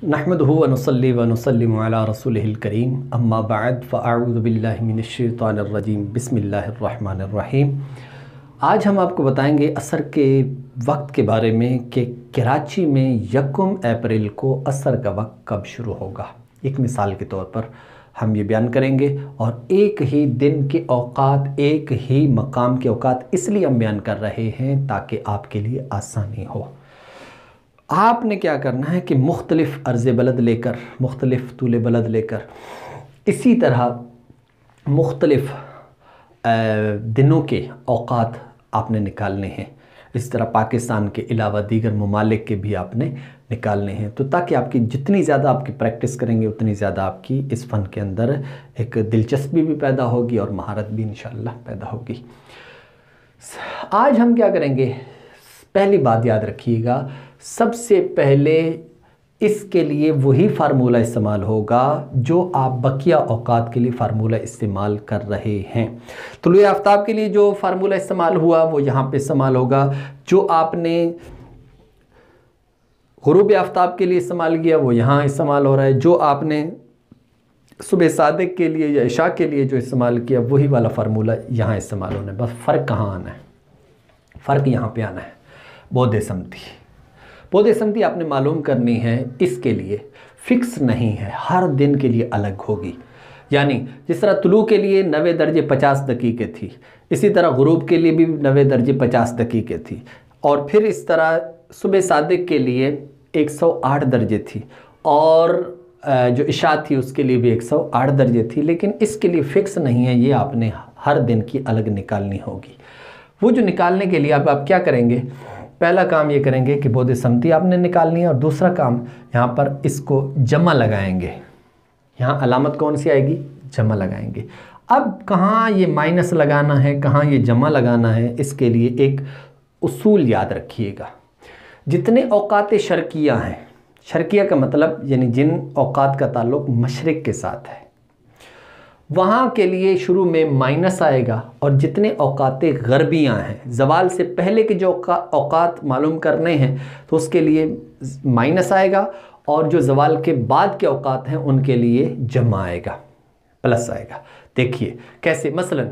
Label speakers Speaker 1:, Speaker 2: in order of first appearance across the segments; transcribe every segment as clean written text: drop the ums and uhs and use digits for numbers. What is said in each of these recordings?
Speaker 1: नहमदुहु व नुसल्ली व नुसल्लिमु अला रसूलिहिल करीम अम्मा बअद फ़अऊज़ु बिल्लाहि मिनश शैतानिर रजीम बिस्मिल्लाहिर रहमानिर रहीम। आज हम आपको बताएंगे असर के वक्त के बारे में कि कराची में 1 अप्रैल को असर का वक्त कब शुरू होगा। एक मिसाल के तौर पर हम ये बयान करेंगे और एक ही दिन के औकात, एक ही मकाम के औकात इसलिए हम बयान कर रहे हैं ताकि आपके लिए आसानी हो। आपने क्या करना है कि मुख्तलिफ़ अर्ज़ बलद लेकर, मुख्तलिफ़ तूल बलद लेकर, इसी तरह मुख्तलिफ़ दिनों के औकात आपने निकालने हैं। इस तरह पाकिस्तान के अलावा दीगर ममालिक के भी आपने निकालने हैं, तो ताकि आपकी जितनी ज़्यादा आपकी प्रैक्टिस करेंगे उतनी ज़्यादा आपकी इस फ़न के अंदर एक दिलचस्पी भी पैदा होगी और महारत भी इंशाअल्लाह पैदा होगी। आज हम क्या करेंगे, पहली बात याद रखिएगा, सबसे पहले इसके लिए वही फार्मूला इस्तेमाल होगा जो आप बकिया औकात के लिए फ़ार्मूला इस्तेमाल कर रहे हैं। तुलुए आफ्ताब के लिए जो फार्मूला इस्तेमाल हुआ वो यहाँ पे इस्तेमाल होगा, जो आपने गुरूब आफ्ताब के लिए इस्तेमाल किया वो यहाँ इस्तेमाल हो रहा है, जो आपने सुबह सादिक के लिए या इशा के लिए जो इस्तेमाल किया वही वाला फार्मूला यहाँ इस्तेमाल होना है। बस फ़र्क कहाँ आना है, फ़र्क यहाँ पे आना है। बोधे समती आपने मालूम करनी है, इसके लिए फ़िक्स नहीं है, हर दिन के लिए अलग होगी। यानी जिस तरह तुलू के लिए 90 दर्जे 50 दकीक़े थी, इसी तरह गुरूब के लिए भी 90 दर्जे 50 दकीक़े थी, और फिर इस तरह सुबह सादिक के लिए 108 दर्जे थी, और जो इशा थी उसके लिए भी 108 दर्जे थी। लेकिन इसके लिए फ़िक्स नहीं है, ये आपने हर दिन की अलग निकालनी होगी। वो जो निकालने के लिए आप क्या करेंगे, पहला काम ये करेंगे कि बोधे समती आपने निकालनी है, और दूसरा काम यहाँ पर इसको जमा लगाएंगे। यहाँ अलामत कौन सी आएगी, जमा लगाएंगे। अब कहाँ ये माइनस लगाना है, कहाँ ये जमा लगाना है, इसके लिए एक उसूल याद रखिएगा। जितने औकात शर्किया हैं, शर्किया का मतलब यानी जिन औकात का ताल्लुक़ मशरिक़ के साथ है, वहाँ के लिए शुरू में माइनस आएगा, और जितने औकात गरबियाँ हैं, ज़वाल से पहले के जो औकात मालूम करने हैं तो उसके लिए माइनस आएगा, और जो ज़वाल के बाद के औकात हैं उनके लिए जमा आएगा, प्लस आएगा। देखिए कैसे, मसलन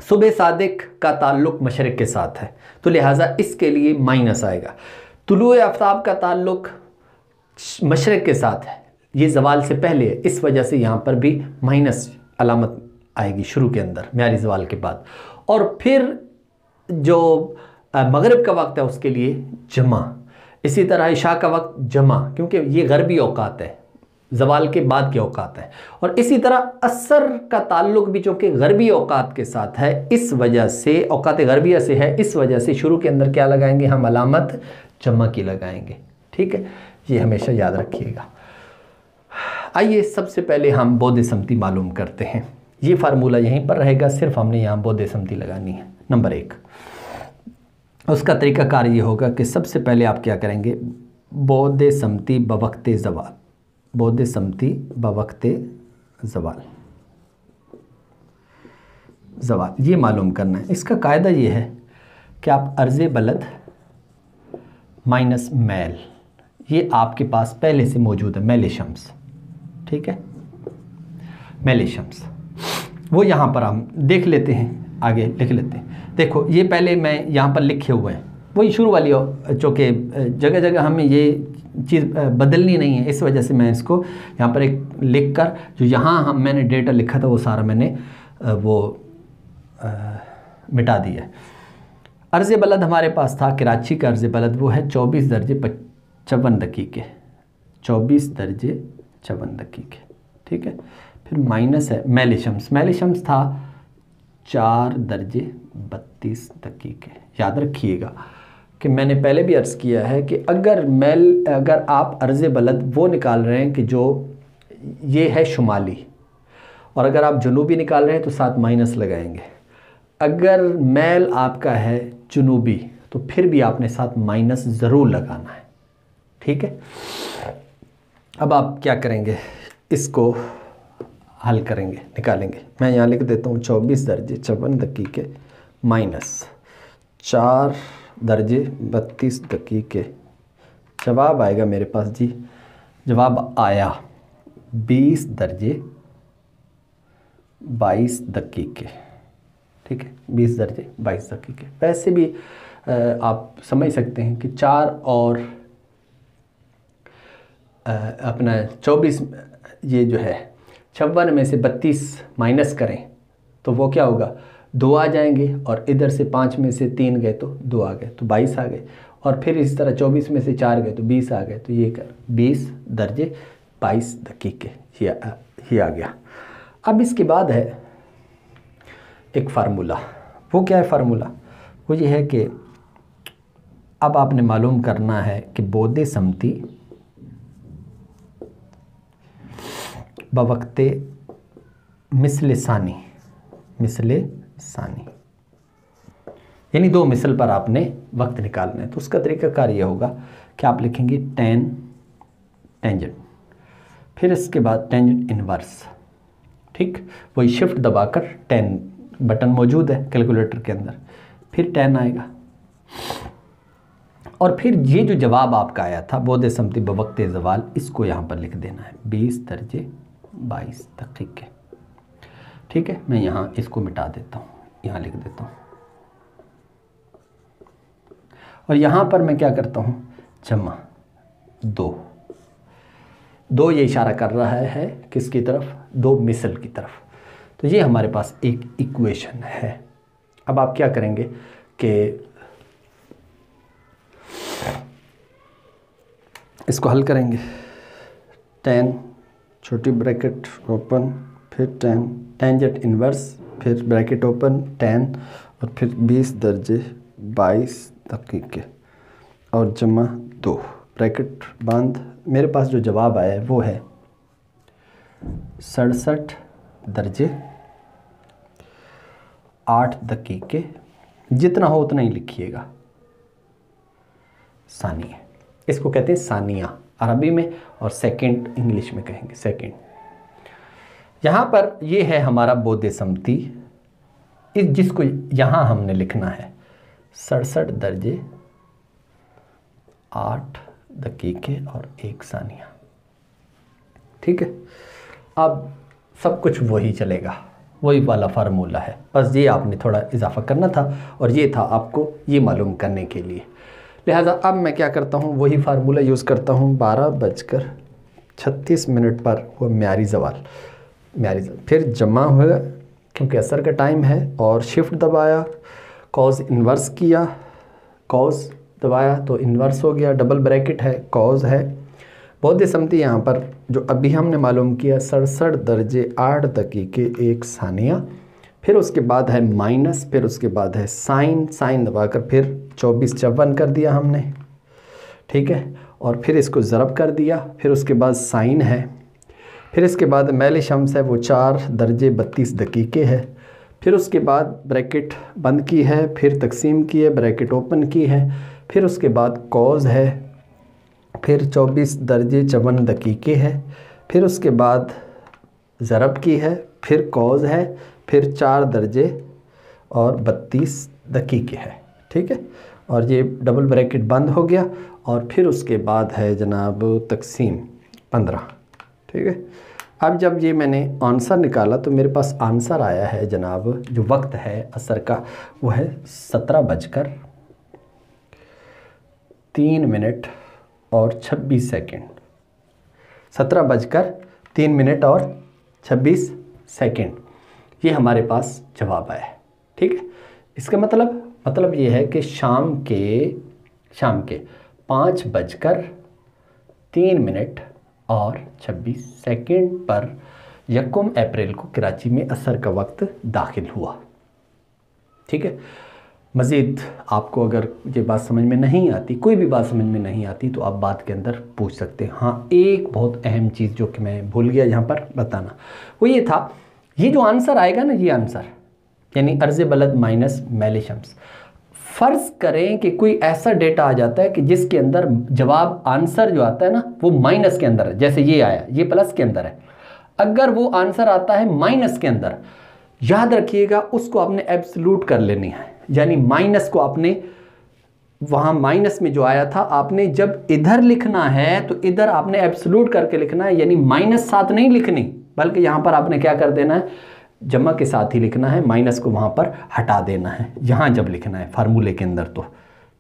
Speaker 1: सुबह सादिक का ताल्लुक़ मशरिक़ के साथ है तो लिहाजा इसके लिए माइनस आएगा। तुलुए आफ्ताब का ताल्लुक़ मशरिक़ के साथ है, ये ज़वाल से पहले है, इस वजह से यहाँ पर भी माइनस अलामत आएगी शुरू के अंदर म्यारी ज़वाल के बाद। और फिर जो मगरिब का वक्त है उसके लिए जमा, इसी तरह इशा का वक्त जमा, क्योंकि ये गरबी औकात है, ज़वाल के बाद के औकात है। और इसी तरह असर का ताल्लुक़ भी चूँकि गरबी औकात के साथ है, इस वजह से औकात गरबिया से है, इस वजह से शुरू के अंदर क्या लगाएंगे, हम अलामत जमा की लगाएंगे। ठीक है, ये हमेशा याद रखिएगा। आइए सबसे पहले हम बोधे समती मालूम करते हैं। ये फार्मूला यहीं पर रहेगा, सिर्फ हमने यहाँ बोधे समती लगानी है। नंबर 1, उसका तरीक़ाकार ये होगा कि सबसे पहले आप क्या करेंगे, बोधे समती बवक्ते ज़वाल, बोधे समती बवक्ते ज़वाल ये मालूम करना है। इसका कायदा ये है कि आप अर्ज़ बलद माइनस मैल, ये आपके पास पहले से मौजूद है, मैल शम्स। ठीक है, मैल शम्स वो यहाँ पर हम देख लेते हैं, आगे लिख लेते हैं। देखो ये पहले मैं यहाँ पर लिखे हुए हैं, वही शुरू वाली, चूँकि जगह जगह हमें ये चीज़ बदलनी नहीं है, इस वजह से मैं इसको यहाँ पर एक लिख कर, जो यहाँ मैंने डेटा लिखा था वो सारा मैंने मिटा दिया है। अर्ज़ बलद हमारे पास था, कराची का अर्ज़ बलद वो है 24 दर्जे 55 दकीक़े, 24 दर्जे 54 दकीक़े। ठीक है, फिर माइनस है मैल शम्स था 4 दर्जे 32 दकीक़े। याद रखिएगा कि मैंने पहले भी अर्ज़ किया है कि अगर आप अर्ज़ बलद वो निकाल रहे हैं कि जो ये है शुमाली, और अगर आप जनूबी निकाल रहे हैं तो साथ माइनस लगाएंगे। अगर मैल आपका है जनूबी तो फिर भी आपने साथ माइनस ज़रूर लगाना है। ठीक है, अब आप क्या करेंगे, इसको हल करेंगे, निकालेंगे। मैं यहाँ लिख देता हूँ 24 दर्जे 54 दकीक़े माइनस 4 दर्जे 32 दकीक़े। जवाब आएगा मेरे पास जी जवाब आया 20 दर्जे 22 दकीके। ठीक है, 20 दर्जे 22 दकीके। वैसे भी आप समझ सकते हैं कि 4 और अपना 24, ये जो है 56 में से 32 माइनस करें तो वो क्या होगा, 2 आ जाएंगे, और इधर से 5 में से 3 गए तो 2 आ गए, तो 22 आ गए, और फिर इस तरह 24 में से 4 गए तो 20 आ गए, तो ये कर 20 दर्जे 22 दकीके ये आ गया। अब इसके बाद है एक फार्मूला। वो क्या है फार्मूला? वो ये है कि अब आपने मालूम करना है कि बोदे समती बवक्ते मिसले सानी यानी 2 मिसल पर आपने वक्त निकालना है। तो उसका तरीकाकार ये होगा कि आप लिखेंगे टेंजेंट, फिर इसके बाद टेंजेंट इनवर्स। ठीक, वही शिफ्ट दबाकर 10 बटन मौजूद है कैलकुलेटर के अंदर, फिर 10 आएगा, और फिर ये जो जवाब आपका आया था बोदे समती बवक्ते ज़वाल, इसको यहाँ पर लिख देना है 20 दर्जे 22 दकीके। ठीक है, मैं यहाँ इसको मिटा देता हूँ, यहाँ लिख देता हूँ, और यहाँ पर मैं क्या करता हूँ, जमा 2 ये इशारा कर रहा है किसकी तरफ, 2 मिसल की तरफ। तो ये हमारे पास एक इक्वेशन है। अब आप क्या करेंगे कि इसको हल करेंगे, 10 छोटी ब्रैकेट ओपन, फिर 10 टेंजेंट इनवर्स, फिर ब्रैकेट ओपन 10, और फिर 20 दर्जे 22 दकीके, और जमा 2 ब्रैकेट बंद। मेरे पास जो जवाब आया है वो है 67 दर्जे 8 दकीके। जितना हो उतना ही लिखिएगा। सानिया, इसको कहते हैं सानिया अरबी में, और सेकंड इंग्लिश में कहेंगे सेकंड। यहाँ पर ये है हमारा बोदे समती, इस जिसको यहाँ हमने लिखना है 67 दर्जे 8 दकीके और 1 सानिया। ठीक है, अब सब कुछ वही चलेगा, वही वाला फार्मूला है, बस ये आपने थोड़ा इजाफा करना था, और ये था आपको ये मालूम करने के लिए। लिहाजा अब मैं क्या करता हूँ, वही फार्मूला यूज़ करता हूँ। 12:36 पर वो म्यारी ज़वाल, फिर जमा हुआ क्योंकि असर का टाइम है, और शिफ्ट दबाया, कॉज इन्वर्स किया, कॉज दबाया तो इन्वर्स हो गया, डबल ब्रैकेट है, कॉज है। बोदे समती यहाँ पर जो अभी हमने मालूम किया 67 दर्जे 8 दकीके 1 सानिया, फिर उसके बाद है माइनस, फिर उसके बाद है साइन दबाकर फिर 24/54 कर दिया हमने। ठीक है, और फिर इसको ज़रब कर दिया, फिर उसके बाद साइन है, फिर इसके बाद मैल शम्स है वो 4 दर्जे 32 दकीके है, फिर उसके बाद ब्रैकेट बंद की है, फिर तकसीम की है, ब्रैकेट ओपन की है, फिर उसके बाद कॉज है, फिर 24 दर्जे 54 दकीके है, फिर उसके बाद ज़रब की है, फिर कॉज है, फिर 4 दर्जे और 32 दकीके है। ठीक है, और ये डबल ब्रैकेट बंद हो गया, और फिर उसके बाद है जनाब तकसीम 15। ठीक है, अब जब ये मैंने आंसर निकाला तो मेरे पास आंसर आया है जनाब, जो वक्त है असर का वो है 17:03 और 26 सेकेंड। 17:03 और 26 सेकेंड, ये हमारे पास जवाब आया है। ठीक है, इसका मतलब ये है कि शाम के 5:03 और 26 सेकेंड पर 1 अप्रैल को कराची में असर का वक्त दाखिल हुआ। ठीक है, मज़ीद आपको अगर ये बात समझ में नहीं आती, कोई भी बात समझ में नहीं आती, तो आप बात के अंदर पूछ सकते हैं। हाँ, एक बहुत अहम चीज़ जो कि मैं भूल गया यहाँ पर बताना, वो ये था, ये जो आंसर आएगा ना, ये आंसर यानी अर्ज़ बलद माइनस मैल शम्स, फ़र्ज़ करें कि कोई ऐसा डेटा आ जाता है कि जिसके अंदर जवाब आंसर जो आता है ना वो माइनस के अंदर है, जैसे ये आया, ये प्लस के अंदर है। अगर वो आंसर आता है माइनस के अंदर, याद रखिएगा उसको आपने एब्सलूट कर लेनी है, यानी माइनस को आपने वहाँ माइनस में जो आया था, आपने जब इधर लिखना है तो इधर आपने एब्सोल्यूट करके लिखना है, यानी -7 नहीं लिखनी, बल्कि यहाँ पर आपने क्या कर देना है, जमा के साथ ही लिखना है, माइनस को वहाँ पर हटा देना है यहाँ जब लिखना है फार्मूले के अंदर तो।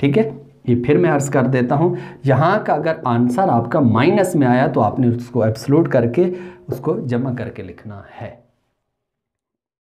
Speaker 1: ठीक है, ये फिर मैं अर्ज कर देता हूँ, यहाँ का अगर आंसर आपका माइनस में आया तो आपने उसको एब्सोल्यूट करके उसको जमा करके लिखना है।